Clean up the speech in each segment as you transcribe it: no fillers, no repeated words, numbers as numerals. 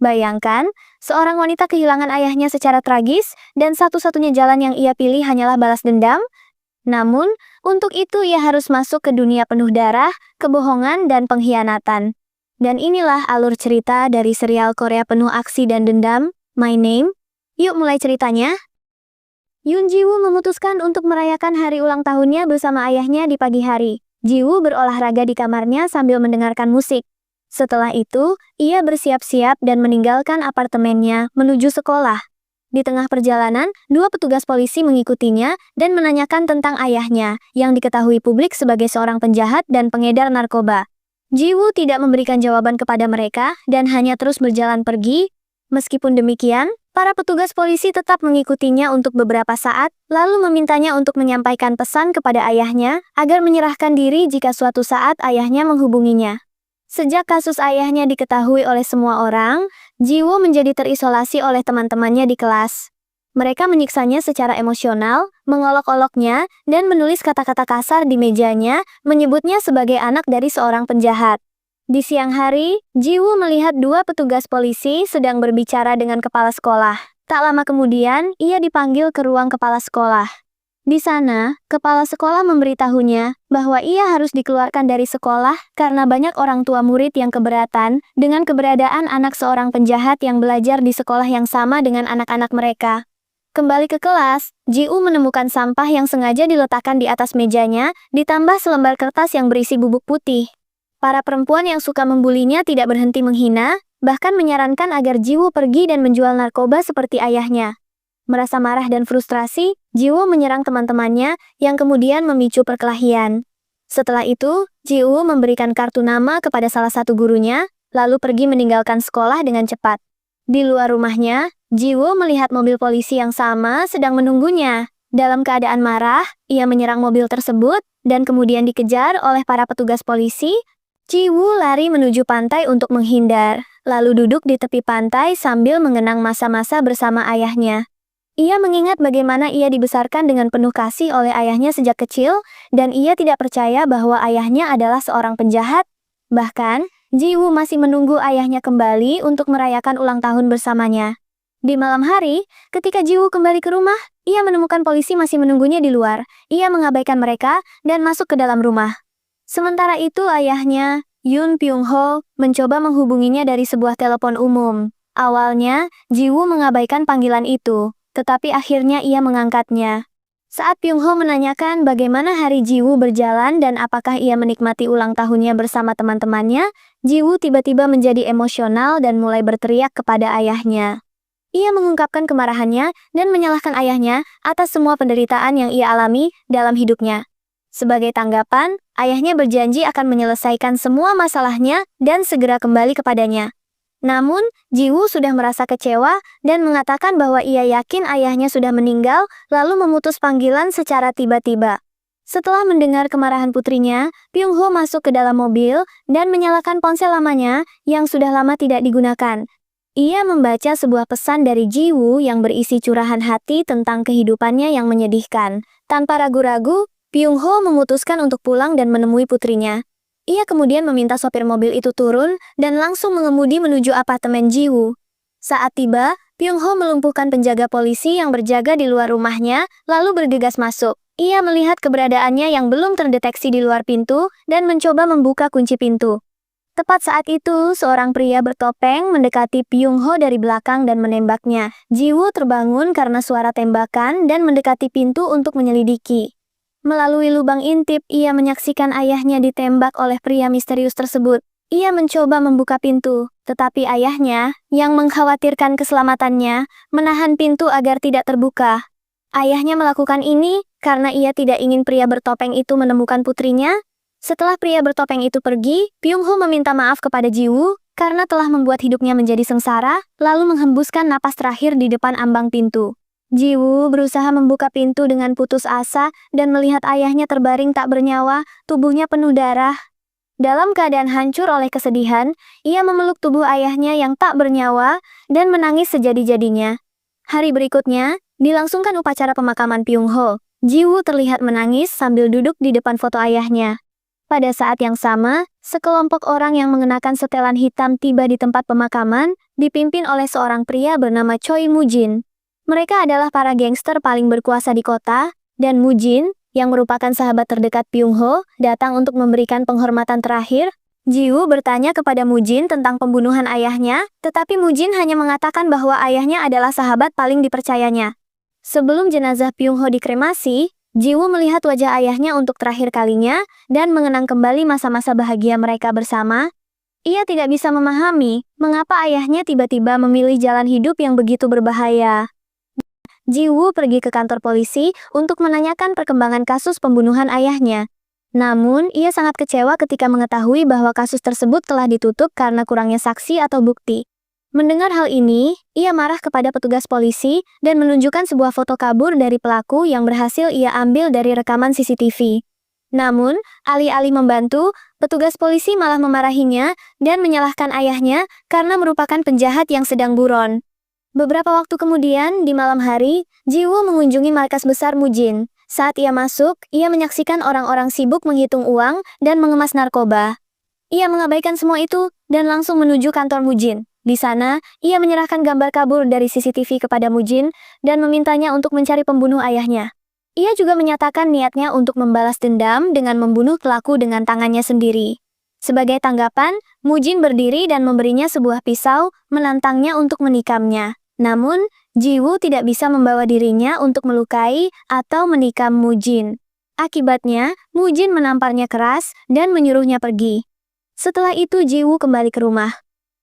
Bayangkan, seorang wanita kehilangan ayahnya secara tragis, dan satu-satunya jalan yang ia pilih hanyalah balas dendam. Namun, untuk itu ia harus masuk ke dunia penuh darah, kebohongan, dan pengkhianatan. Dan inilah alur cerita dari serial Korea penuh aksi dan dendam, My Name. Yuk mulai ceritanya. Yoon Ji-woo memutuskan untuk merayakan hari ulang tahunnya bersama ayahnya di pagi hari. Ji-woo berolahraga di kamarnya sambil mendengarkan musik. Setelah itu, ia bersiap-siap dan meninggalkan apartemennya menuju sekolah. Di tengah perjalanan, dua petugas polisi mengikutinya dan menanyakan tentang ayahnya, yang diketahui publik sebagai seorang penjahat dan pengedar narkoba. Ji-woo tidak memberikan jawaban kepada mereka dan hanya terus berjalan pergi. Meskipun demikian, para petugas polisi tetap mengikutinya untuk beberapa saat, lalu memintanya untuk menyampaikan pesan kepada ayahnya agar menyerahkan diri jika suatu saat ayahnya menghubunginya. Sejak kasus ayahnya diketahui oleh semua orang, Ji-woo menjadi terisolasi oleh teman-temannya di kelas. Mereka menyiksanya secara emosional, mengolok-oloknya, dan menulis kata-kata kasar di mejanya, menyebutnya sebagai anak dari seorang penjahat. Di siang hari, Ji-woo melihat dua petugas polisi sedang berbicara dengan kepala sekolah. Tak lama kemudian, ia dipanggil ke ruang kepala sekolah. Di sana, kepala sekolah memberitahunya bahwa ia harus dikeluarkan dari sekolah karena banyak orang tua murid yang keberatan dengan keberadaan anak seorang penjahat yang belajar di sekolah yang sama dengan anak-anak mereka. Kembali ke kelas, Ji-woo menemukan sampah yang sengaja diletakkan di atas mejanya, ditambah selembar kertas yang berisi bubuk putih. Para perempuan yang suka membulinya tidak berhenti menghina, bahkan menyarankan agar Ji-woo pergi dan menjual narkoba seperti ayahnya. Merasa marah dan frustrasi, Ji-woo menyerang teman-temannya yang kemudian memicu perkelahian. Setelah itu, Ji-woo memberikan kartu nama kepada salah satu gurunya, lalu pergi meninggalkan sekolah dengan cepat. Di luar rumahnya, Ji-woo melihat mobil polisi yang sama sedang menunggunya. Dalam keadaan marah, ia menyerang mobil tersebut dan kemudian dikejar oleh para petugas polisi. Ji-woo lari menuju pantai untuk menghindar, lalu duduk di tepi pantai sambil mengenang masa-masa bersama ayahnya. Ia mengingat bagaimana ia dibesarkan dengan penuh kasih oleh ayahnya sejak kecil, dan ia tidak percaya bahwa ayahnya adalah seorang penjahat. Bahkan, Ji-woo masih menunggu ayahnya kembali untuk merayakan ulang tahun bersamanya. Di malam hari, ketika Ji-woo kembali ke rumah, ia menemukan polisi masih menunggunya di luar. Ia mengabaikan mereka dan masuk ke dalam rumah. Sementara itu ayahnya, Yoon Byung-ho, mencoba menghubunginya dari sebuah telepon umum. Awalnya, Ji-woo mengabaikan panggilan itu. Tetapi akhirnya ia mengangkatnya. Saat Byung-ho menanyakan bagaimana hari Ji-woo berjalan dan apakah ia menikmati ulang tahunnya bersama teman-temannya, Ji-woo tiba-tiba menjadi emosional dan mulai berteriak kepada ayahnya. Ia mengungkapkan kemarahannya dan menyalahkan ayahnya atas semua penderitaan yang ia alami dalam hidupnya. Sebagai tanggapan, ayahnya berjanji akan menyelesaikan semua masalahnya dan segera kembali kepadanya. Namun, Ji-woo sudah merasa kecewa dan mengatakan bahwa ia yakin ayahnya sudah meninggal, lalu memutus panggilan secara tiba-tiba. Setelah mendengar kemarahan putrinya, Byung-ho masuk ke dalam mobil dan menyalakan ponsel lamanya yang sudah lama tidak digunakan. Ia membaca sebuah pesan dari Ji-woo yang berisi curahan hati tentang kehidupannya yang menyedihkan. Tanpa ragu-ragu, Byung-ho memutuskan untuk pulang dan menemui putrinya. Ia kemudian meminta sopir mobil itu turun dan langsung mengemudi menuju apartemen Ji-woo. Saat tiba, Byung-ho melumpuhkan penjaga polisi yang berjaga di luar rumahnya, lalu bergegas masuk. Ia melihat keberadaannya yang belum terdeteksi di luar pintu dan mencoba membuka kunci pintu. Tepat saat itu, seorang pria bertopeng mendekati Byung-ho dari belakang dan menembaknya. Ji-woo terbangun karena suara tembakan dan mendekati pintu untuk menyelidiki. Melalui lubang intip, ia menyaksikan ayahnya ditembak oleh pria misterius tersebut. Ia mencoba membuka pintu, tetapi ayahnya, yang mengkhawatirkan keselamatannya, menahan pintu agar tidak terbuka. Ayahnya melakukan ini karena ia tidak ingin pria bertopeng itu menemukan putrinya. Setelah pria bertopeng itu pergi, Byung-ho meminta maaf kepada Ji-woo karena telah membuat hidupnya menjadi sengsara, lalu menghembuskan napas terakhir di depan ambang pintu. Ji-woo berusaha membuka pintu dengan putus asa dan melihat ayahnya terbaring tak bernyawa, tubuhnya penuh darah. Dalam keadaan hancur oleh kesedihan, ia memeluk tubuh ayahnya yang tak bernyawa dan menangis sejadi-jadinya. Hari berikutnya, dilangsungkan upacara pemakaman Byung-ho. Ji-woo terlihat menangis sambil duduk di depan foto ayahnya. Pada saat yang sama, sekelompok orang yang mengenakan setelan hitam tiba di tempat pemakaman, dipimpin oleh seorang pria bernama Choi Mujin. Mereka adalah para gangster paling berkuasa di kota, dan Mujin, yang merupakan sahabat terdekat Byung-ho, datang untuk memberikan penghormatan terakhir. Ji-woo bertanya kepada Mujin tentang pembunuhan ayahnya, tetapi Mujin hanya mengatakan bahwa ayahnya adalah sahabat paling dipercayanya. Sebelum jenazah Byung-ho dikremasi, Ji-woo melihat wajah ayahnya untuk terakhir kalinya, dan mengenang kembali masa-masa bahagia mereka bersama. Ia tidak bisa memahami, mengapa ayahnya tiba-tiba memilih jalan hidup yang begitu berbahaya. Ji-woo pergi ke kantor polisi untuk menanyakan perkembangan kasus pembunuhan ayahnya. Namun, ia sangat kecewa ketika mengetahui bahwa kasus tersebut telah ditutup karena kurangnya saksi atau bukti. Mendengar hal ini, ia marah kepada petugas polisi dan menunjukkan sebuah foto kabur dari pelaku yang berhasil ia ambil dari rekaman CCTV. Namun, alih-alih membantu, petugas polisi malah memarahinya dan menyalahkan ayahnya karena merupakan penjahat yang sedang buron. Beberapa waktu kemudian, di malam hari, Ji-woo mengunjungi markas besar Mujin. Saat ia masuk, ia menyaksikan orang-orang sibuk menghitung uang dan mengemas narkoba. Ia mengabaikan semua itu dan langsung menuju kantor Mujin. Di sana, ia menyerahkan gambar kabur dari CCTV kepada Mujin dan memintanya untuk mencari pembunuh ayahnya. Ia juga menyatakan niatnya untuk membalas dendam dengan membunuh pelaku dengan tangannya sendiri. Sebagai tanggapan, Mujin berdiri dan memberinya sebuah pisau, menantangnya untuk menikamnya. Namun, Ji-woo tidak bisa membawa dirinya untuk melukai atau menikam Mujin. Akibatnya, Mujin menamparnya keras dan menyuruhnya pergi. Setelah itu Ji-woo kembali ke rumah.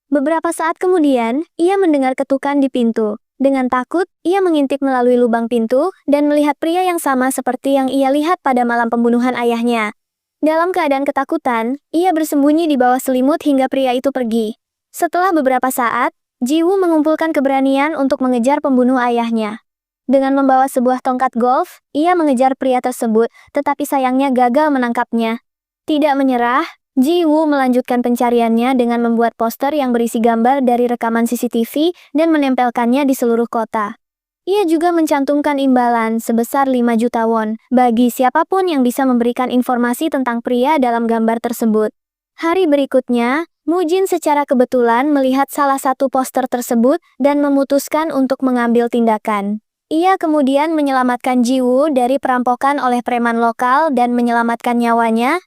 Beberapa saat kemudian, ia mendengar ketukan di pintu. Dengan takut, ia mengintip melalui lubang pintu dan melihat pria yang sama seperti yang ia lihat pada malam pembunuhan ayahnya. Dalam keadaan ketakutan, ia bersembunyi di bawah selimut hingga pria itu pergi. Setelah beberapa saat, Ji-woo mengumpulkan keberanian untuk mengejar pembunuh ayahnya. Dengan membawa sebuah tongkat golf, ia mengejar pria tersebut, tetapi sayangnya gagal menangkapnya. Tidak menyerah, Ji-woo melanjutkan pencariannya dengan membuat poster yang berisi gambar dari rekaman CCTV dan menempelkannya di seluruh kota. Ia juga mencantumkan imbalan sebesar 5 juta won bagi siapapun yang bisa memberikan informasi tentang pria dalam gambar tersebut. Hari berikutnya, Mujin secara kebetulan melihat salah satu poster tersebut dan memutuskan untuk mengambil tindakan. Ia kemudian menyelamatkan Ji-woo dari perampokan oleh preman lokal dan menyelamatkan nyawanya.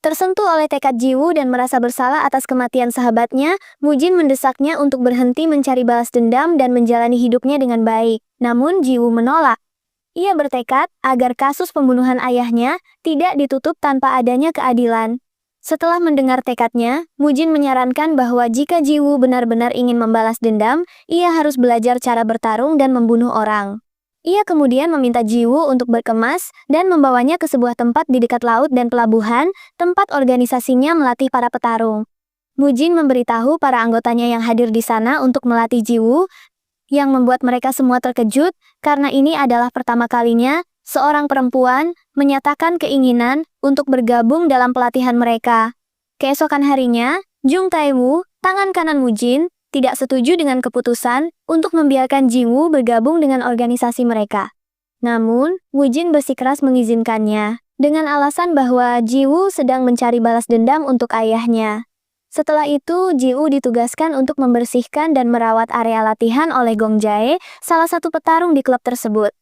Tersentuh oleh tekad Ji-woo dan merasa bersalah atas kematian sahabatnya, Mujin mendesaknya untuk berhenti mencari balas dendam dan menjalani hidupnya dengan baik. Namun Ji-woo menolak. Ia bertekad agar kasus pembunuhan ayahnya tidak ditutup tanpa adanya keadilan. Setelah mendengar tekadnya, Mujin menyarankan bahwa jika Ji-woo benar-benar ingin membalas dendam, ia harus belajar cara bertarung dan membunuh orang. Ia kemudian meminta Ji-woo untuk berkemas dan membawanya ke sebuah tempat di dekat laut dan pelabuhan, tempat organisasinya melatih para petarung. Mujin memberitahu para anggotanya yang hadir di sana untuk melatih Ji-woo, yang membuat mereka semua terkejut, karena ini adalah pertama kalinya seorang perempuan menyatakan keinginan untuk bergabung dalam pelatihan mereka. Keesokan harinya, Jung Tae-woo, tangan kanan Mujin, tidak setuju dengan keputusan untuk membiarkan Ji-woo bergabung dengan organisasi mereka. Namun, Mujin bersikeras mengizinkannya, dengan alasan bahwa Ji-woo sedang mencari balas dendam untuk ayahnya. Setelah itu, Ji-woo ditugaskan untuk membersihkan dan merawat area latihan oleh Gong Jae, salah satu petarung di klub tersebut.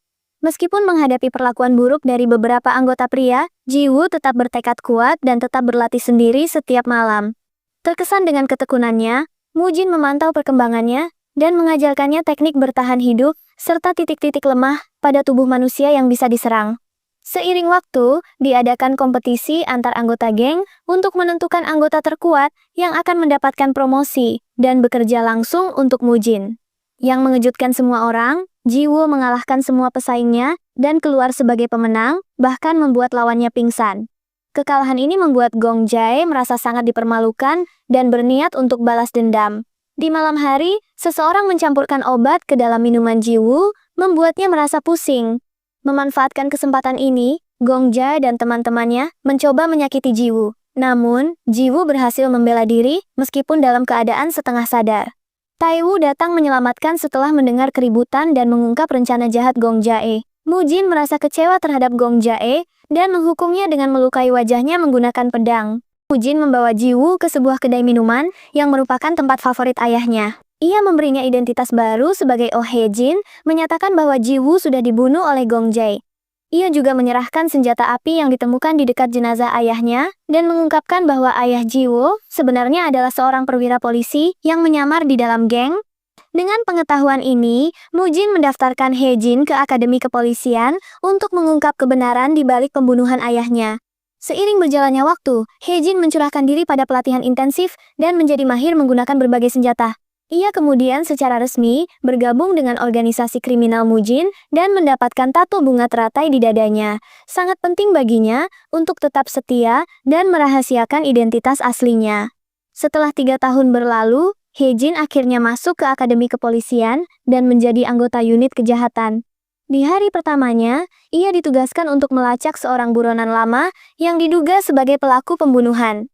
Meskipun menghadapi perlakuan buruk dari beberapa anggota pria, Ji-woo tetap bertekad kuat dan tetap berlatih sendiri setiap malam. Terkesan dengan ketekunannya, Mujin memantau perkembangannya dan mengajarkannya teknik bertahan hidup serta titik-titik lemah pada tubuh manusia yang bisa diserang. Seiring waktu, diadakan kompetisi antar anggota geng untuk menentukan anggota terkuat yang akan mendapatkan promosi dan bekerja langsung untuk Mujin. Yang mengejutkan semua orang, Ji-woo mengalahkan semua pesaingnya dan keluar sebagai pemenang, bahkan membuat lawannya pingsan. Kekalahan ini membuat Gong Jae merasa sangat dipermalukan dan berniat untuk balas dendam. Di malam hari, seseorang mencampurkan obat ke dalam minuman Ji-woo, membuatnya merasa pusing. Memanfaatkan kesempatan ini, Gong Jae dan teman-temannya mencoba menyakiti Ji-woo. Namun, Ji-woo berhasil membela diri meskipun dalam keadaan setengah sadar. Tae-woo datang menyelamatkan setelah mendengar keributan dan mengungkap rencana jahat Gong Jae. Mujin merasa kecewa terhadap Gong Jae dan menghukumnya dengan melukai wajahnya menggunakan pedang. Mujin membawa Jiwoo ke sebuah kedai minuman yang merupakan tempat favorit ayahnya. Ia memberinya identitas baru sebagai Oh Hae-jin, menyatakan bahwa Jiwoo sudah dibunuh oleh Gong Jae. Ia juga menyerahkan senjata api yang ditemukan di dekat jenazah ayahnya, dan mengungkapkan bahwa ayah Jiwoo sebenarnya adalah seorang perwira polisi yang menyamar di dalam geng. Dengan pengetahuan ini, Mujin mendaftarkan Hae-jin ke Akademi Kepolisian untuk mengungkap kebenaran di balik pembunuhan ayahnya. Seiring berjalannya waktu, Hae-jin mencurahkan diri pada pelatihan intensif dan menjadi mahir menggunakan berbagai senjata. Ia kemudian secara resmi bergabung dengan organisasi kriminal Mujin dan mendapatkan tato bunga teratai di dadanya. Sangat penting baginya untuk tetap setia dan merahasiakan identitas aslinya. Setelah 3 tahun berlalu, Hae-jin akhirnya masuk ke Akademi Kepolisian dan menjadi anggota unit kejahatan. Di hari pertamanya, ia ditugaskan untuk melacak seorang buronan lama yang diduga sebagai pelaku pembunuhan.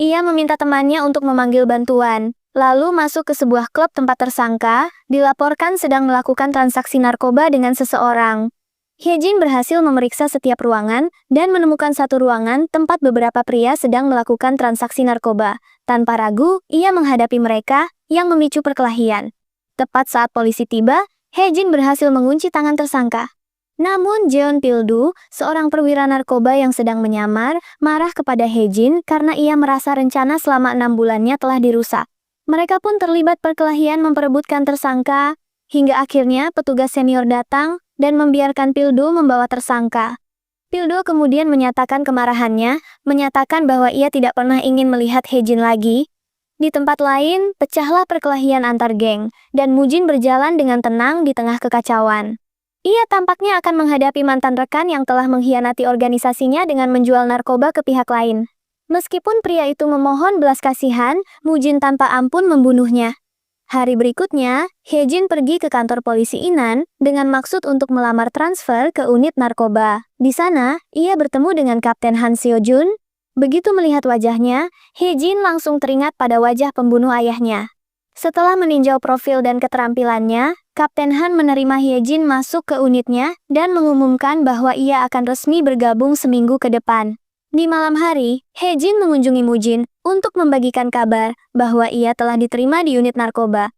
Ia meminta temannya untuk memanggil bantuan. Lalu masuk ke sebuah klub tempat tersangka dilaporkan sedang melakukan transaksi narkoba dengan seseorang. Hae-jin berhasil memeriksa setiap ruangan dan menemukan satu ruangan tempat beberapa pria sedang melakukan transaksi narkoba. Tanpa ragu, ia menghadapi mereka yang memicu perkelahian. Tepat saat polisi tiba, Hae-jin berhasil mengunci tangan tersangka. Namun Jeon Pil-do, seorang perwira narkoba yang sedang menyamar, marah kepada Hae-jin karena ia merasa rencana selama 6 bulannya telah dirusak. Mereka pun terlibat perkelahian memperebutkan tersangka, hingga akhirnya petugas senior datang dan membiarkan Pil-do membawa tersangka. Pil-do kemudian menyatakan kemarahannya, menyatakan bahwa ia tidak pernah ingin melihat Hae-jin lagi. Di tempat lain, pecahlah perkelahian antar geng, dan Mujin berjalan dengan tenang di tengah kekacauan. Ia tampaknya akan menghadapi mantan rekan yang telah mengkhianati organisasinya dengan menjual narkoba ke pihak lain. Meskipun pria itu memohon belas kasihan, Mujin tanpa ampun membunuhnya. Hari berikutnya, Hae-jin pergi ke kantor polisi Inan dengan maksud untuk melamar transfer ke unit narkoba. Di sana, ia bertemu dengan Kapten Han Seo-jun. Begitu melihat wajahnya, Hae-jin langsung teringat pada wajah pembunuh ayahnya. Setelah meninjau profil dan keterampilannya, Kapten Han menerima Hae-jin masuk ke unitnya dan mengumumkan bahwa ia akan resmi bergabung seminggu ke depan. Di malam hari, Hae-jin mengunjungi Mujin untuk membagikan kabar bahwa ia telah diterima di unit narkoba.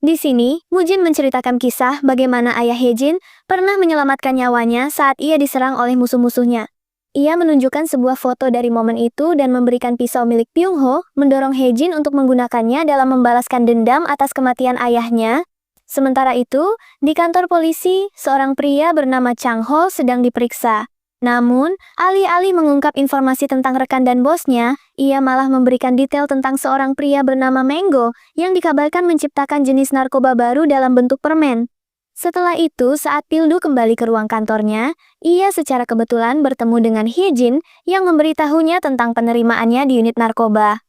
Di sini, Mujin menceritakan kisah bagaimana ayah Hae-jin pernah menyelamatkan nyawanya saat ia diserang oleh musuh-musuhnya. Ia menunjukkan sebuah foto dari momen itu dan memberikan pisau milik Byung-ho, mendorong Hae-jin untuk menggunakannya dalam membalaskan dendam atas kematian ayahnya. Sementara itu, di kantor polisi, seorang pria bernama Chang Ho sedang diperiksa. Namun, alih-alih mengungkap informasi tentang rekan dan bosnya, ia malah memberikan detail tentang seorang pria bernama Mango yang dikabarkan menciptakan jenis narkoba baru dalam bentuk permen. Setelah itu, saat Pil-do kembali ke ruang kantornya, ia secara kebetulan bertemu dengan Hae-jin yang memberitahunya tentang penerimaannya di unit narkoba.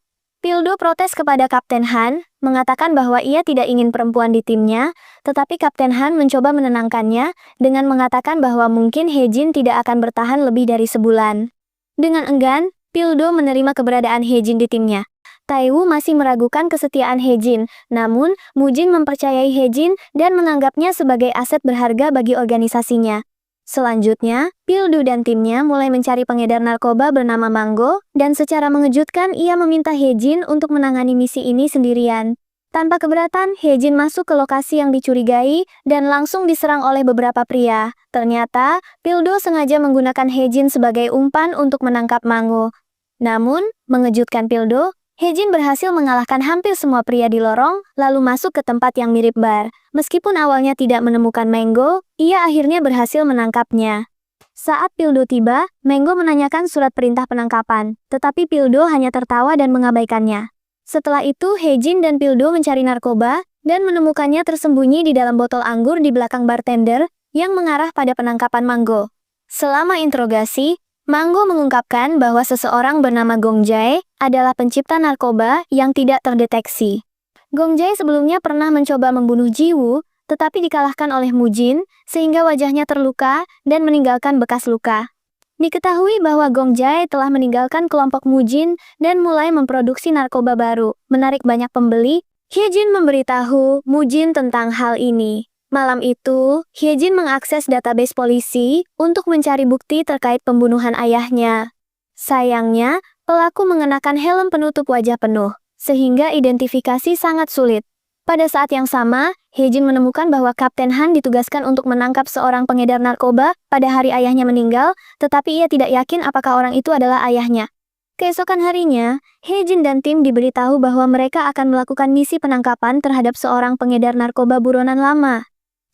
Pil-do protes kepada Kapten Han, mengatakan bahwa ia tidak ingin perempuan di timnya, tetapi Kapten Han mencoba menenangkannya dengan mengatakan bahwa mungkin Hae-jin tidak akan bertahan lebih dari sebulan. Dengan enggan, Pil-do menerima keberadaan Hae-jin di timnya. Tae-woo masih meragukan kesetiaan Hae-jin, namun Mujin mempercayai Hae-jin dan menganggapnya sebagai aset berharga bagi organisasinya. Selanjutnya, Pil-do dan timnya mulai mencari pengedar narkoba bernama Mango, dan secara mengejutkan ia meminta Hae-jin untuk menangani misi ini sendirian. Tanpa keberatan, Hae-jin masuk ke lokasi yang dicurigai dan langsung diserang oleh beberapa pria. Ternyata, Pil-do sengaja menggunakan Hae-jin sebagai umpan untuk menangkap Mango. Namun, mengejutkan Pil-do, Hae-jin berhasil mengalahkan hampir semua pria di lorong, lalu masuk ke tempat yang mirip bar. Meskipun awalnya tidak menemukan Mango, ia akhirnya berhasil menangkapnya. Saat Pil-do tiba, Mango menanyakan surat perintah penangkapan, tetapi Pil-do hanya tertawa dan mengabaikannya. Setelah itu, Hae-jin dan Pil-do mencari narkoba, dan menemukannya tersembunyi di dalam botol anggur di belakang bartender, yang mengarah pada penangkapan Mango. Selama interogasi, Mango mengungkapkan bahwa seseorang bernama Gong Jae adalah pencipta narkoba yang tidak terdeteksi. Gong Jae sebelumnya pernah mencoba membunuh Jiwoo, tetapi dikalahkan oleh Mujin, sehingga wajahnya terluka dan meninggalkan bekas luka. Diketahui bahwa Gong Jae telah meninggalkan kelompok Mujin dan mulai memproduksi narkoba baru, menarik banyak pembeli. Hae-jin memberitahu Mujin tentang hal ini. Malam itu, Hyejin mengakses database polisi untuk mencari bukti terkait pembunuhan ayahnya. Sayangnya, pelaku mengenakan helm penutup wajah penuh, sehingga identifikasi sangat sulit. Pada saat yang sama, Hyejin menemukan bahwa Kapten Han ditugaskan untuk menangkap seorang pengedar narkoba pada hari ayahnya meninggal, tetapi ia tidak yakin apakah orang itu adalah ayahnya. Keesokan harinya, Hyejin dan tim diberitahu bahwa mereka akan melakukan misi penangkapan terhadap seorang pengedar narkoba buronan lama.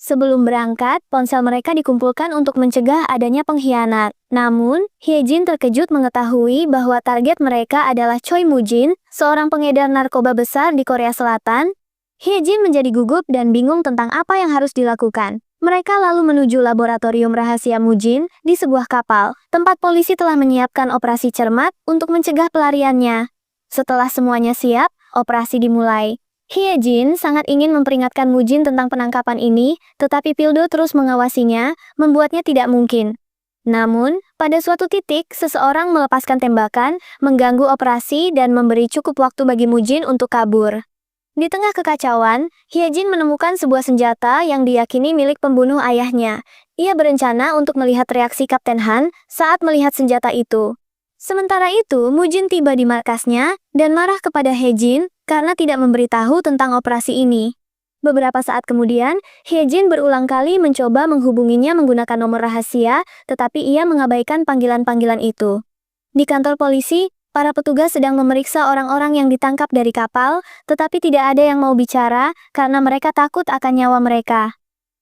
Sebelum berangkat, ponsel mereka dikumpulkan untuk mencegah adanya pengkhianat. Namun, Hyejin terkejut mengetahui bahwa target mereka adalah Choi Mujin, seorang pengedar narkoba besar di Korea Selatan. Hyejin menjadi gugup dan bingung tentang apa yang harus dilakukan. Mereka lalu menuju laboratorium rahasia Mujin di sebuah kapal. Tempat polisi telah menyiapkan operasi cermat untuk mencegah pelariannya. Setelah semuanya siap, operasi dimulai. Hyejin sangat ingin memperingatkan Mujin tentang penangkapan ini, tetapi Pildo terus mengawasinya, membuatnya tidak mungkin. Namun, pada suatu titik, seseorang melepaskan tembakan, mengganggu operasi dan memberi cukup waktu bagi Mujin untuk kabur. Di tengah kekacauan, Hyejin menemukan sebuah senjata yang diyakini milik pembunuh ayahnya. Ia berencana untuk melihat reaksi Kapten Han saat melihat senjata itu. Sementara itu, Mujin tiba di markasnya dan marah kepada Hyejin karena tidak memberitahu tentang operasi ini. Beberapa saat kemudian, Hyejin berulang kali mencoba menghubunginya menggunakan nomor rahasia, tetapi ia mengabaikan panggilan-panggilan itu. Di kantor polisi, para petugas sedang memeriksa orang-orang yang ditangkap dari kapal, tetapi tidak ada yang mau bicara karena mereka takut akan nyawa mereka.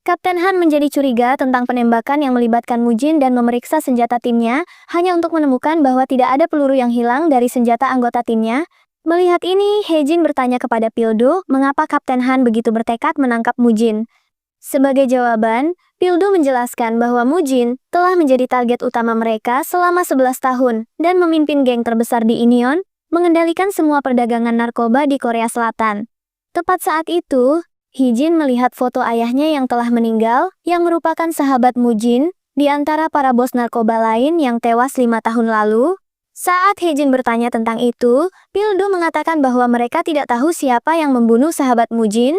Kapten Han menjadi curiga tentang penembakan yang melibatkan Mujin dan memeriksa senjata timnya, hanya untuk menemukan bahwa tidak ada peluru yang hilang dari senjata anggota timnya. Melihat ini, Hyejin bertanya kepada Pildo mengapa Kapten Han begitu bertekad menangkap Mujin. Sebagai jawaban, Pildo menjelaskan bahwa Mujin telah menjadi target utama mereka selama 11 tahun dan memimpin geng terbesar di Incheon, mengendalikan semua perdagangan narkoba di Korea Selatan. Tepat saat itu, Hyejin melihat foto ayahnya yang telah meninggal, yang merupakan sahabat Mujin, di antara para bos narkoba lain yang tewas 5 tahun lalu. Saat Hyejin bertanya tentang itu, Pildo mengatakan bahwa mereka tidak tahu siapa yang membunuh sahabat Mujin.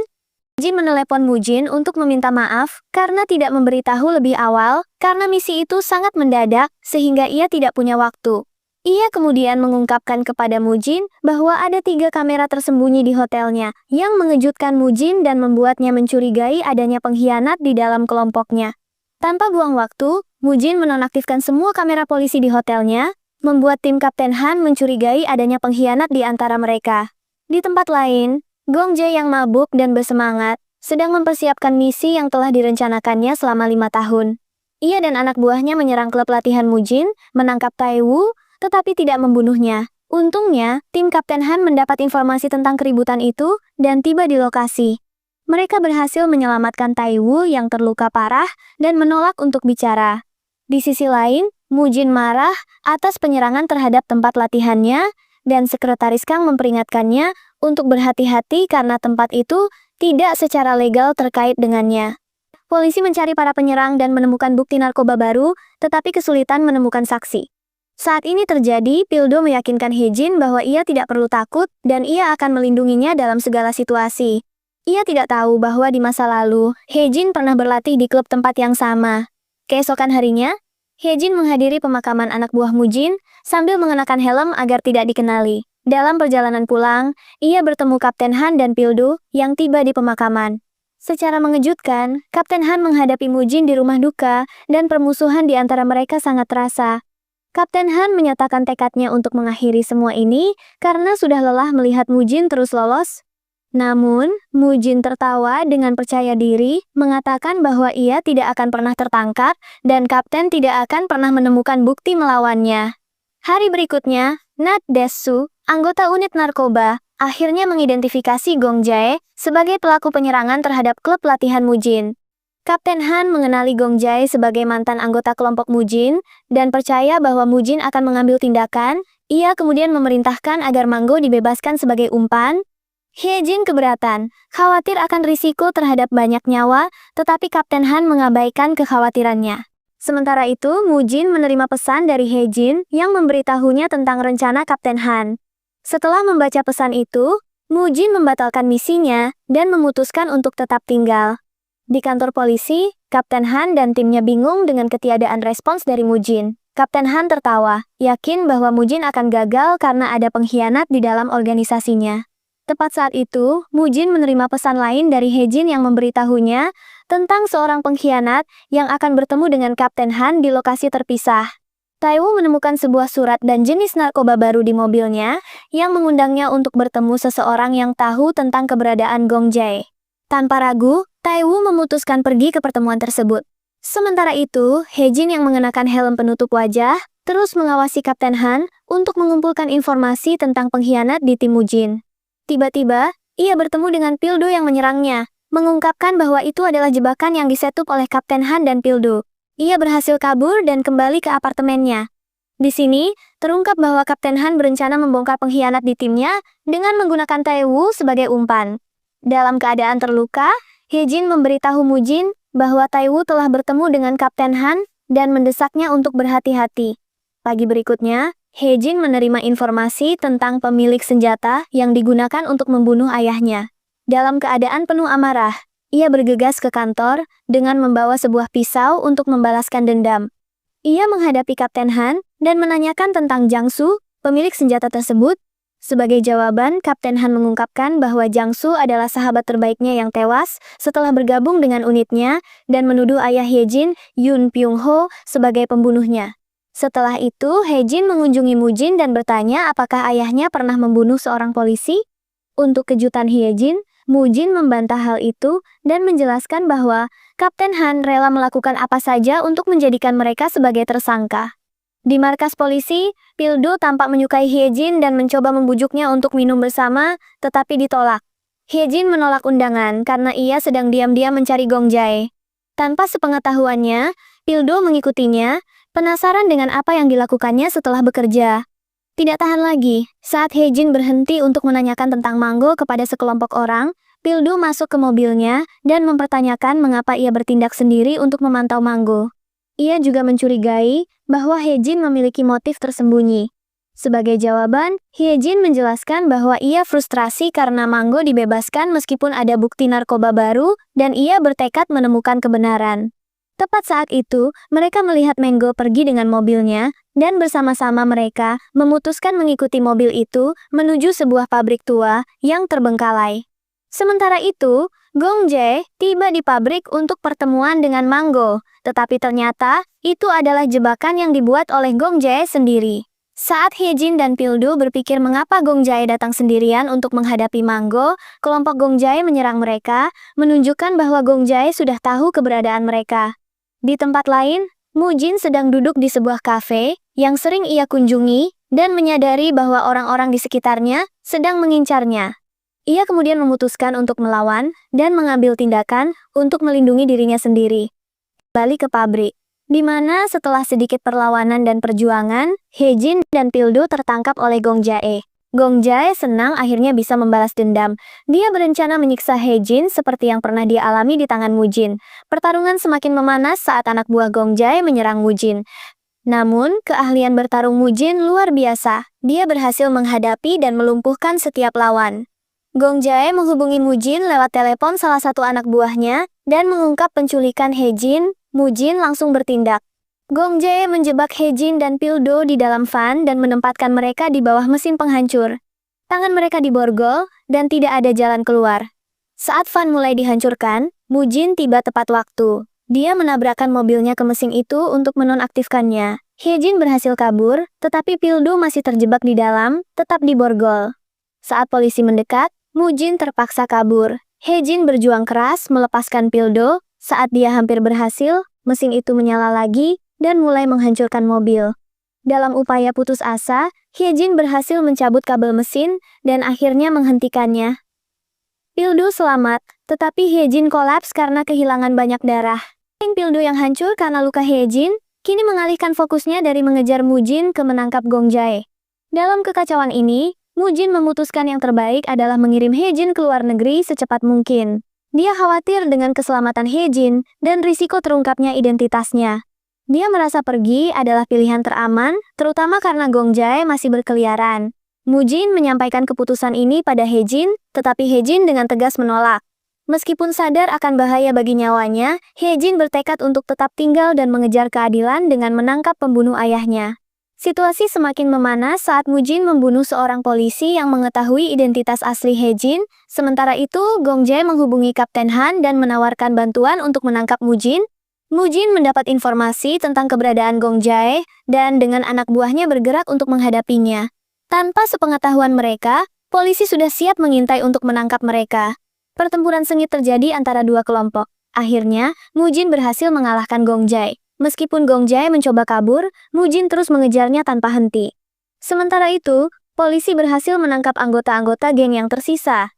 Hyejin menelepon Mujin untuk meminta maaf karena tidak memberitahu lebih awal, karena misi itu sangat mendadak, sehingga ia tidak punya waktu. Ia kemudian mengungkapkan kepada Mujin bahwa ada 3 kamera tersembunyi di hotelnya, yang mengejutkan Mujin dan membuatnya mencurigai adanya pengkhianat di dalam kelompoknya. Tanpa buang waktu, Mujin menonaktifkan semua kamera polisi di hotelnya, membuat tim Kapten Han mencurigai adanya pengkhianat di antara mereka. Di tempat lain, Gong Jae yang mabuk dan bersemangat, sedang mempersiapkan misi yang telah direncanakannya selama 5 tahun. Ia dan anak buahnya menyerang klub latihan Mujin, menangkap Taewoo, tetapi tidak membunuhnya. Untungnya, tim Kapten Han mendapat informasi tentang keributan itu dan tiba di lokasi. Mereka berhasil menyelamatkan Taewoo yang terluka parah dan menolak untuk bicara. Di sisi lain, Mujin marah atas penyerangan terhadap tempat latihannya dan Sekretaris Kang memperingatkannya untuk berhati-hati karena tempat itu tidak secara legal terkait dengannya. Polisi mencari para penyerang dan menemukan bukti narkoba baru, tetapi kesulitan menemukan saksi. Saat ini terjadi, Pildo meyakinkan Hyejin bahwa ia tidak perlu takut dan ia akan melindunginya dalam segala situasi. Ia tidak tahu bahwa di masa lalu, Hyejin pernah berlatih di klub tempat yang sama. Keesokan harinya, Hyejin menghadiri pemakaman anak buah Mujin sambil mengenakan helm agar tidak dikenali. Dalam perjalanan pulang, ia bertemu Kapten Han dan Pildo yang tiba di pemakaman. Secara mengejutkan, Kapten Han menghadapi Mujin di rumah duka dan permusuhan di antara mereka sangat terasa. Kapten Han menyatakan tekadnya untuk mengakhiri semua ini karena sudah lelah melihat Mujin terus lolos. Namun, Mujin tertawa dengan percaya diri, mengatakan bahwa ia tidak akan pernah tertangkap dan Kapten tidak akan pernah menemukan bukti melawannya. Hari berikutnya, Nat Desu, anggota unit narkoba, akhirnya mengidentifikasi Gong Jae sebagai pelaku penyerangan terhadap klub latihan Mujin. Kapten Han mengenali Gong Jae sebagai mantan anggota kelompok Mujin dan percaya bahwa Mujin akan mengambil tindakan. Ia kemudian memerintahkan agar Manggo dibebaskan sebagai umpan. Hyejin keberatan, khawatir akan risiko terhadap banyak nyawa, tetapi Kapten Han mengabaikan kekhawatirannya. Sementara itu, Mujin menerima pesan dari Hyejin yang memberitahunya tentang rencana Kapten Han. Setelah membaca pesan itu, Mujin membatalkan misinya dan memutuskan untuk tetap tinggal. Di kantor polisi, Kapten Han dan timnya bingung dengan ketiadaan respons dari Mujin. Kapten Han tertawa, yakin bahwa Mujin akan gagal karena ada pengkhianat di dalam organisasinya. Tepat saat itu, Mujin menerima pesan lain dari Hejin yang memberitahunya tentang seorang pengkhianat yang akan bertemu dengan Kapten Han di lokasi terpisah. Taiwu menemukan sebuah surat dan jenis narkoba baru di mobilnya yang mengundangnya untuk bertemu seseorang yang tahu tentang keberadaan Gong Jae. Tanpa ragu, Taiwu memutuskan pergi ke pertemuan tersebut. Sementara itu, Hejin yang mengenakan helm penutup wajah terus mengawasi Kapten Han untuk mengumpulkan informasi tentang pengkhianat di tim Mujin. Tiba-tiba, ia bertemu dengan Pildo yang menyerangnya, mengungkapkan bahwa itu adalah jebakan yang disetup oleh Kapten Han dan Pildo. Ia berhasil kabur dan kembali ke apartemennya. Di sini, terungkap bahwa Kapten Han berencana membongkar pengkhianat di timnya dengan menggunakan Taiwu sebagai umpan. Dalam keadaan terluka, Hejin memberitahu Mujin bahwa Taiwu telah bertemu dengan Kapten Han dan mendesaknya untuk berhati-hati. Pagi berikutnya, Hejin menerima informasi tentang pemilik senjata yang digunakan untuk membunuh ayahnya. Dalam keadaan penuh amarah, ia bergegas ke kantor dengan membawa sebuah pisau untuk membalaskan dendam. Ia menghadapi Kapten Han dan menanyakan tentang Jiangsu, pemilik senjata tersebut. Sebagai jawaban, Kapten Han mengungkapkan bahwa Jiangsu adalah sahabat terbaiknya yang tewas setelah bergabung dengan unitnya dan menuduh ayah Hejin, Yun Pyung-ho, sebagai pembunuhnya. Setelah itu, Hejin mengunjungi Mujin dan bertanya apakah ayahnya pernah membunuh seorang polisi. Untuk kejutan Hejin, Mujin membantah hal itu dan menjelaskan bahwa Kapten Han rela melakukan apa saja untuk menjadikan mereka sebagai tersangka. Di markas polisi, Pildo tampak menyukai Hejin dan mencoba membujuknya untuk minum bersama, tetapi ditolak. Hejin menolak undangan karena ia sedang diam-diam mencari Gong Jae. Tanpa sepengetahuannya, Pildo mengikutinya, penasaran dengan apa yang dilakukannya setelah bekerja. Tidak tahan lagi, saat Hejin berhenti untuk menanyakan tentang Manggo kepada sekelompok orang, Pildo masuk ke mobilnya dan mempertanyakan mengapa ia bertindak sendiri untuk memantau Manggo. Ia juga mencurigai bahwa Hejin memiliki motif tersembunyi. Sebagai jawaban, Hejin menjelaskan bahwa ia frustrasi karena Manggo dibebaskan meskipun ada bukti narkoba baru dan ia bertekad menemukan kebenaran. Tepat saat itu, mereka melihat Manggo pergi dengan mobilnya, dan bersama-sama mereka memutuskan mengikuti mobil itu menuju sebuah pabrik tua yang terbengkalai. Sementara itu, Gong Jae tiba di pabrik untuk pertemuan dengan Manggo, tetapi ternyata itu adalah jebakan yang dibuat oleh Gong Jae sendiri. Saat Hejin dan Pildo berpikir mengapa Gong Jae datang sendirian untuk menghadapi Manggo, kelompok Gong Jae menyerang mereka, menunjukkan bahwa Gong Jae sudah tahu keberadaan mereka. Di tempat lain, Mujin sedang duduk di sebuah kafe yang sering ia kunjungi dan menyadari bahwa orang-orang di sekitarnya sedang mengincarnya. Ia kemudian memutuskan untuk melawan dan mengambil tindakan untuk melindungi dirinya sendiri. Balik ke pabrik, di mana setelah sedikit perlawanan dan perjuangan, Hejin dan Pildo tertangkap oleh Gong Jae. Gong Jae senang akhirnya bisa membalas dendam. Dia berencana menyiksa Hejin seperti yang pernah dia alami di tangan Mujin. Pertarungan semakin memanas saat anak buah Gong Jae menyerang Mujin. Namun, keahlian bertarung Mujin luar biasa. Dia berhasil menghadapi dan melumpuhkan setiap lawan. Gong Jae menghubungi Mujin lewat telepon salah satu anak buahnya dan mengungkap penculikan Hejin. Mujin langsung bertindak. Gong Jae menjebak Hejin dan Pildo di dalam van dan menempatkan mereka di bawah mesin penghancur. Tangan mereka diborgol dan tidak ada jalan keluar. Saat van mulai dihancurkan, Mujin tiba tepat waktu. Dia menabrakkan mobilnya ke mesin itu untuk menonaktifkannya. Hejin berhasil kabur, tetapi Pildo masih terjebak di dalam, tetap diborgol. Saat polisi mendekat, Mujin terpaksa kabur. Hejin berjuang keras melepaskan Pildo. Saat dia hampir berhasil, mesin itu menyala lagi dan mulai menghancurkan mobil. Dalam upaya putus asa, Hejin berhasil mencabut kabel mesin dan akhirnya menghentikannya. Pildo selamat, tetapi Hejin kolaps karena kehilangan banyak darah. Pildo yang hancur karena luka Hejin, kini mengalihkan fokusnya dari mengejar Mujin ke menangkap Gong Jae. Dalam kekacauan ini, Mujin memutuskan yang terbaik adalah mengirim Hejin ke luar negeri secepat mungkin. Dia khawatir dengan keselamatan Hejin dan risiko terungkapnya identitasnya. Dia merasa pergi adalah pilihan teraman, terutama karena Gong Jae masih berkeliaran. Mujin menyampaikan keputusan ini pada Hejin, tetapi Hejin dengan tegas menolak. Meskipun sadar akan bahaya bagi nyawanya, Hyejin bertekad untuk tetap tinggal dan mengejar keadilan dengan menangkap pembunuh ayahnya. Situasi semakin memanas saat Mujin membunuh seorang polisi yang mengetahui identitas asli Hyejin. Sementara itu, Gong Jae menghubungi Kapten Han dan menawarkan bantuan untuk menangkap Mujin. Mujin mendapat informasi tentang keberadaan Gong Jae, dan dengan anak buahnya bergerak untuk menghadapinya. Tanpa sepengetahuan mereka, polisi sudah siap mengintai untuk menangkap mereka. Pertempuran sengit terjadi antara dua kelompok. Akhirnya, Mujin berhasil mengalahkan Gong Jae. Meskipun Gong Jae mencoba kabur, Mujin terus mengejarnya tanpa henti. Sementara itu, polisi berhasil menangkap anggota-anggota geng yang tersisa.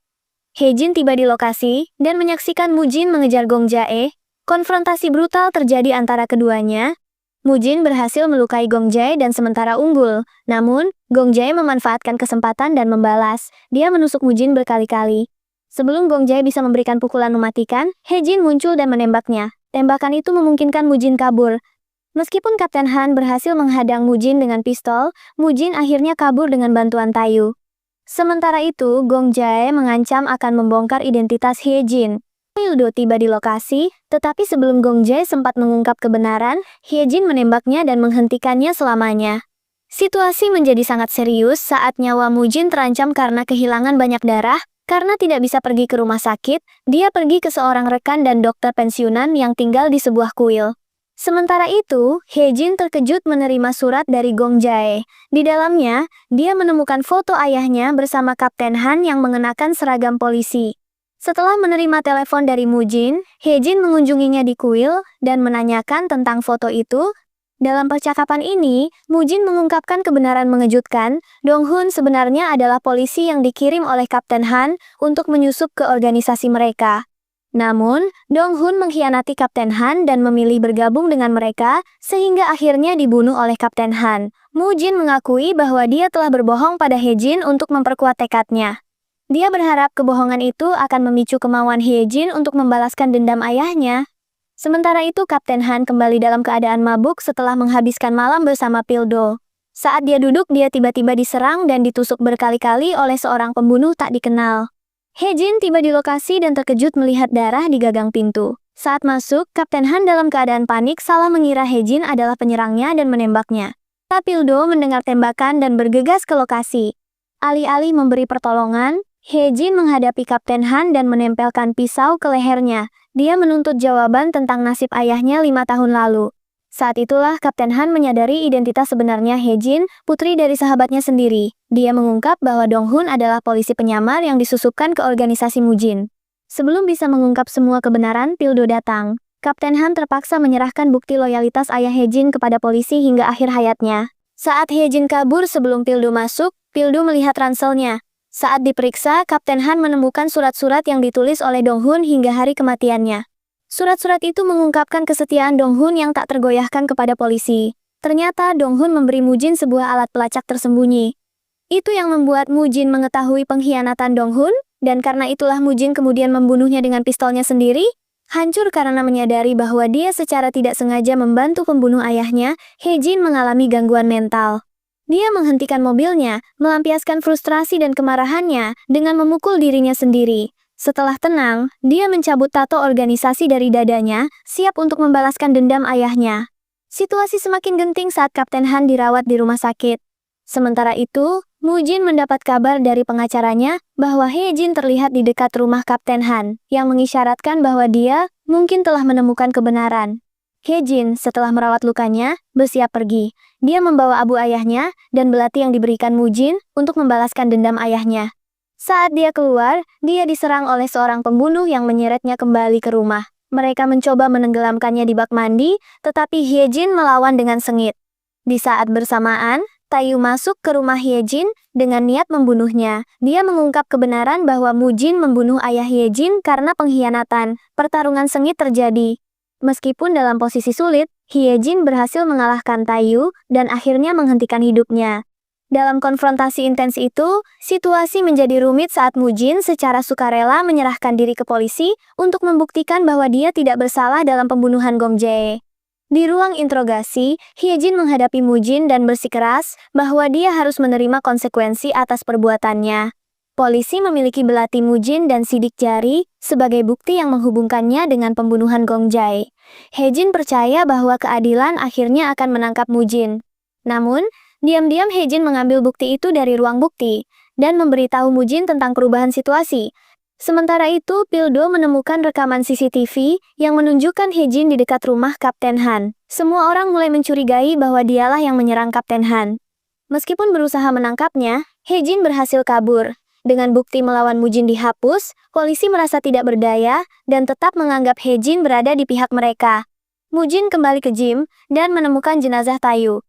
Hyejin tiba di lokasi dan menyaksikan Mujin mengejar Gong Jae. Konfrontasi brutal terjadi antara keduanya. Mujin berhasil melukai Gong Jae dan sementara unggul. Namun, Gong Jae memanfaatkan kesempatan dan membalas. Dia menusuk Mujin berkali-kali. Sebelum Gong Jae bisa memberikan pukulan mematikan, Hyejin muncul dan menembaknya. Tembakan itu memungkinkan Mujin kabur. Meskipun Kapten Han berhasil menghadang Mujin dengan pistol, Mujin akhirnya kabur dengan bantuan Tayu. Sementara itu, Gong Jae mengancam akan membongkar identitas Hyejin. Pildo tiba di lokasi, tetapi sebelum Gong Jae sempat mengungkap kebenaran, Hyejin menembaknya dan menghentikannya selamanya. Situasi menjadi sangat serius saat nyawa Mujin terancam karena kehilangan banyak darah. Karena tidak bisa pergi ke rumah sakit, dia pergi ke seorang rekan dan dokter pensiunan yang tinggal di sebuah kuil. Sementara itu, Hyejin terkejut menerima surat dari Gong Jae. Di dalamnya, dia menemukan foto ayahnya bersama Kapten Han yang mengenakan seragam polisi. Setelah menerima telepon dari Mujin, Hyejin mengunjunginya di kuil dan menanyakan tentang foto itu. Dalam percakapan ini, Mujin mengungkapkan kebenaran mengejutkan, Dong-hun sebenarnya adalah polisi yang dikirim oleh Kapten Han untuk menyusup ke organisasi mereka. Namun, Dong-hun mengkhianati Kapten Han dan memilih bergabung dengan mereka, sehingga akhirnya dibunuh oleh Kapten Han. Mujin mengakui bahwa dia telah berbohong pada Hyejin untuk memperkuat tekadnya. Dia berharap kebohongan itu akan memicu kemauan Hyejin untuk membalaskan dendam ayahnya. Sementara itu Kapten Han kembali dalam keadaan mabuk setelah menghabiskan malam bersama Pildo. Saat dia duduk, dia tiba-tiba diserang dan ditusuk berkali-kali oleh seorang pembunuh tak dikenal. Hyejin tiba di lokasi dan terkejut melihat darah di gagang pintu. Saat masuk, Kapten Han dalam keadaan panik salah mengira Hyejin adalah penyerangnya dan menembaknya. Pildo mendengar tembakan dan bergegas ke lokasi. Alih-alih memberi pertolongan, Hyejin menghadapi Kapten Han dan menempelkan pisau ke lehernya. Dia menuntut jawaban tentang nasib ayahnya 5 tahun lalu. Saat itulah Kapten Han menyadari identitas sebenarnya Hyejin, putri dari sahabatnya sendiri. Dia mengungkap bahwa Dong-hun adalah polisi penyamar yang disusupkan ke organisasi Mujin. Sebelum bisa mengungkap semua kebenaran, Pildo datang. Kapten Han terpaksa menyerahkan bukti loyalitas ayah Hyejin kepada polisi hingga akhir hayatnya. Saat Hyejin kabur sebelum Pildo masuk, Pildo melihat ranselnya. Saat diperiksa, Kapten Han menemukan surat-surat yang ditulis oleh Dong-hun hingga hari kematiannya. Surat-surat itu mengungkapkan kesetiaan Dong-hun yang tak tergoyahkan kepada polisi. Ternyata Dong-hun memberi Mujin sebuah alat pelacak tersembunyi. Itu yang membuat Mujin mengetahui pengkhianatan Dong-hun, dan karena itulah Mujin kemudian membunuhnya dengan pistolnya sendiri. Hancur karena menyadari bahwa dia secara tidak sengaja membantu pembunuh ayahnya, Hyejin mengalami gangguan mental. Dia menghentikan mobilnya, melampiaskan frustrasi dan kemarahannya dengan memukul dirinya sendiri. Setelah tenang, dia mencabut tato organisasi dari dadanya, siap untuk membalaskan dendam ayahnya. Situasi semakin genting saat Kapten Han dirawat di rumah sakit. Sementara itu, Mujin mendapat kabar dari pengacaranya bahwa Hyejin terlihat di dekat rumah Kapten Han, yang mengisyaratkan bahwa dia mungkin telah menemukan kebenaran. Hyejin, setelah merawat lukanya, bersiap pergi. Dia membawa abu ayahnya dan belati yang diberikan Mujin untuk membalaskan dendam ayahnya. Saat dia keluar, dia diserang oleh seorang pembunuh yang menyeretnya kembali ke rumah. Mereka mencoba menenggelamkannya di bak mandi, tetapi Hyejin melawan dengan sengit. Di saat bersamaan, Tayu masuk ke rumah Hyejin dengan niat membunuhnya. Dia mengungkap kebenaran bahwa Mujin membunuh ayah Hyejin karena pengkhianatan. Pertarungan sengit terjadi. Meskipun dalam posisi sulit, Hyejin berhasil mengalahkan Tayu dan akhirnya menghentikan hidupnya. Dalam konfrontasi intens itu, situasi menjadi rumit saat Mujin secara sukarela menyerahkan diri ke polisi untuk membuktikan bahwa dia tidak bersalah dalam pembunuhan Gong Jae. Di ruang interogasi, Hyejin menghadapi Mujin dan bersikeras bahwa dia harus menerima konsekuensi atas perbuatannya. Polisi memiliki belati Mujin dan sidik jari sebagai bukti yang menghubungkannya dengan pembunuhan Gong Jai. Hejin percaya bahwa keadilan akhirnya akan menangkap Mujin. Namun, diam-diam Hejin mengambil bukti itu dari ruang bukti dan memberitahu Mujin tentang perubahan situasi. Sementara itu, Pildo menemukan rekaman CCTV yang menunjukkan Hejin di dekat rumah Kapten Han. Semua orang mulai mencurigai bahwa dialah yang menyerang Kapten Han. Meskipun berusaha menangkapnya, Hejin berhasil kabur. Dengan bukti melawan Mujin dihapus, polisi merasa tidak berdaya dan tetap menganggap Hejin berada di pihak mereka. Mujin kembali ke gym dan menemukan jenazah Tayu.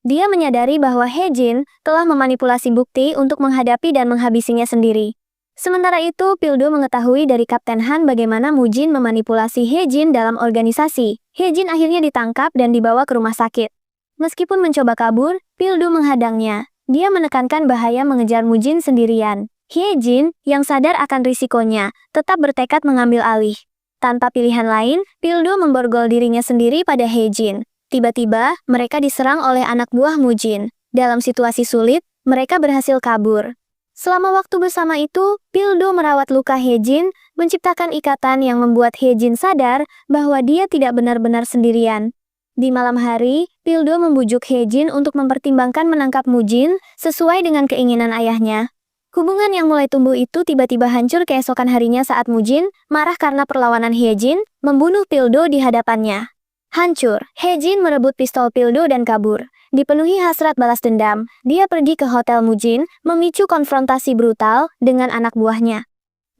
Dia menyadari bahwa Hejin telah memanipulasi bukti untuk menghadapi dan menghabisinya sendiri. Sementara itu, Pildo mengetahui dari Kapten Han bagaimana Mujin memanipulasi Hejin dalam organisasi. Hejin akhirnya ditangkap dan dibawa ke rumah sakit. Meskipun mencoba kabur, Pildo menghadangnya. Dia menekankan bahaya mengejar Mujin sendirian. Hejin, yang sadar akan risikonya, tetap bertekad mengambil alih. Tanpa pilihan lain, Pildo memborgol dirinya sendiri pada Hejin. Tiba-tiba, mereka diserang oleh anak buah Mujin. Dalam situasi sulit, mereka berhasil kabur. Selama waktu bersama itu, Pildo merawat luka Hejin, menciptakan ikatan yang membuat Hejin sadar bahwa dia tidak benar-benar sendirian. Di malam hari, Pildo membujuk Hejin untuk mempertimbangkan menangkap Mujin sesuai dengan keinginan ayahnya. Hubungan yang mulai tumbuh itu tiba-tiba hancur keesokan harinya saat Mujin marah karena perlawanan Hejin, membunuh Pildo di hadapannya. Hancur, Hejin merebut pistol Pildo dan kabur. Dipenuhi hasrat balas dendam, dia pergi ke hotel Mujin, memicu konfrontasi brutal dengan anak buahnya.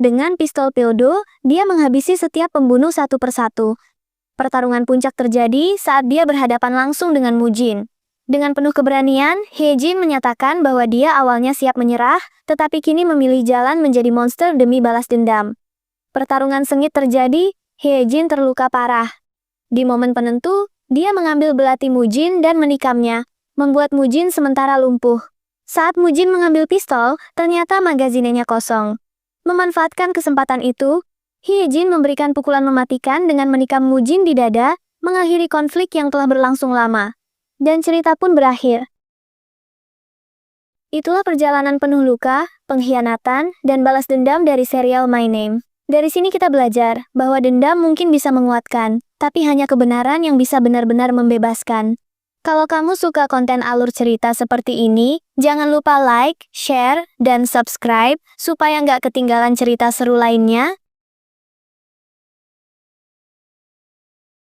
Dengan pistol Pildo, dia menghabisi setiap pembunuh satu persatu. Pertarungan puncak terjadi saat dia berhadapan langsung dengan Mujin. Dengan penuh keberanian, Hejin menyatakan bahwa dia awalnya siap menyerah, tetapi kini memilih jalan menjadi monster demi balas dendam. Pertarungan sengit terjadi, Hejin terluka parah. Di momen penentu, dia mengambil belati Mujin dan menikamnya, membuat Mujin sementara lumpuh. Saat Mujin mengambil pistol, ternyata magazinenya kosong. Memanfaatkan kesempatan itu, Hejin memberikan pukulan mematikan dengan menikam Mujin di dada, mengakhiri konflik yang telah berlangsung lama. Dan cerita pun berakhir. Itulah perjalanan penuh luka, pengkhianatan, dan balas dendam dari serial My Name. Dari sini kita belajar bahwa dendam mungkin bisa menguatkan, tapi hanya kebenaran yang bisa benar-benar membebaskan. Kalau kamu suka konten alur cerita seperti ini, jangan lupa like, share, dan subscribe supaya nggak ketinggalan cerita seru lainnya.